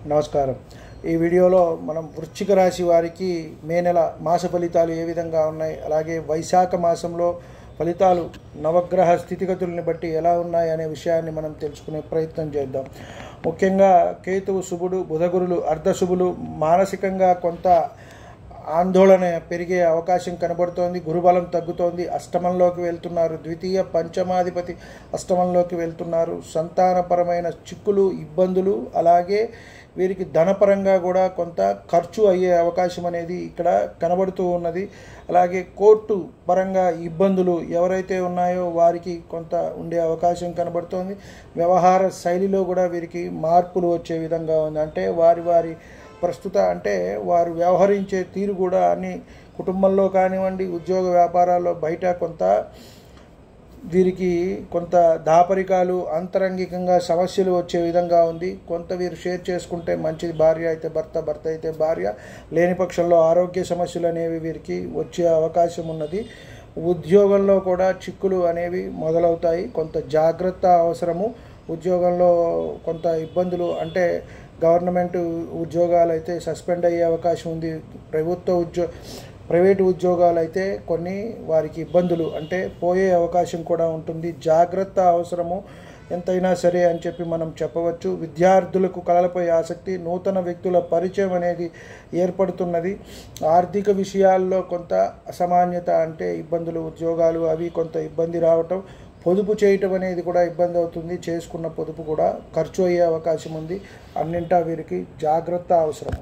నమస్కారం. ఈ వీడియోలో మనం వృశ్చిక రాశి వారికి మే నెల మాస ఫలితాలు ఏ విధంగా ఉన్నాయి, అలాగే వైశాఖ మాసంలో ఫలితాలు నవగ్రహ స్థితిగతుల్ని బట్టి ఎలా ఉన్నాయి అనే విషయాన్ని మనం తెలుసుకునే ప్రయత్నం చేద్దాం. ముఖ్యంగా కేతువు, శుభుడు, బుధగురులు అర్ధశుభులు మానసికంగా కొంత ఆందోళన పెరిగే అవకాశం కనబడుతోంది. గురుబలం తగ్గుతోంది. అష్టమంలోకి వెళ్తున్నారు. ద్వితీయ పంచమాధిపతి అష్టమంలోకి వెళ్తున్నారు. సంతానపరమైన చిక్కులు, ఇబ్బందులు, అలాగే వీరికి ధనపరంగా కూడా కొంత ఖర్చు అయ్యే అవకాశం అనేది ఇక్కడ కనబడుతూ ఉన్నది. అలాగే కోర్టు పరంగా ఇబ్బందులు ఎవరైతే ఉన్నాయో వారికి కొంత ఉండే అవకాశం కనబడుతోంది. వ్యవహార శైలిలో కూడా వీరికి మార్పులు వచ్చే విధంగా ఉంది. అంటే వారి ప్రస్తుత అంటే వారు వ్యవహరించే తీరు కూడా అన్ని కుటుంబంలో కానివ్వండి, ఉద్యోగ వ్యాపారాల్లో బయట కొంత వీరికి కొంత దాపరికాలు, అంతరంగికంగా సమస్యలు వచ్చే విధంగా ఉంది. కొంత వీరు షేర్ చేసుకుంటే మంచిది. భార్య అయితే భర్త, భర్త అయితే భార్య. లేని పక్షంలో ఆరోగ్య సమస్యలు అనేవి వీరికి వచ్చే అవకాశం ఉన్నది. ఉద్యోగంలో కూడా చిక్కులు అనేవి మొదలవుతాయి. కొంత జాగ్రత్త అవసరము. ఉద్యోగంలో కొంత ఇబ్బందులు అంటే గవర్నమెంట్ ఉద్యోగాలు అయితే సస్పెండ్ అయ్యే అవకాశం ఉంది. ప్రైవేటు ఉద్యోగాలు అయితే కొన్ని వారికి ఇబ్బందులు అంటే పోయే అవకాశం కూడా ఉంటుంది. జాగ్రత్త అవసరము ఎంతైనా సరే అని చెప్పి మనం చెప్పవచ్చు. విద్యార్థులకు కళలపై ఆసక్తి, నూతన వ్యక్తుల పరిచయం అనేది ఏర్పడుతున్నది. ఆర్థిక విషయాల్లో కొంత అసామాన్యత అంటే ఇబ్బందులు, ఉద్యోగాలు అవి కొంత ఇబ్బంది రావటం. పొదుపు చేయటం అనేది కూడా ఇబ్బంది అవుతుంది. చేసుకున్న పొదుపు కూడా ఖర్చు అయ్యే అవకాశం ఉంది. అన్నింటా వీరికి జాగ్రత్త అవసరం.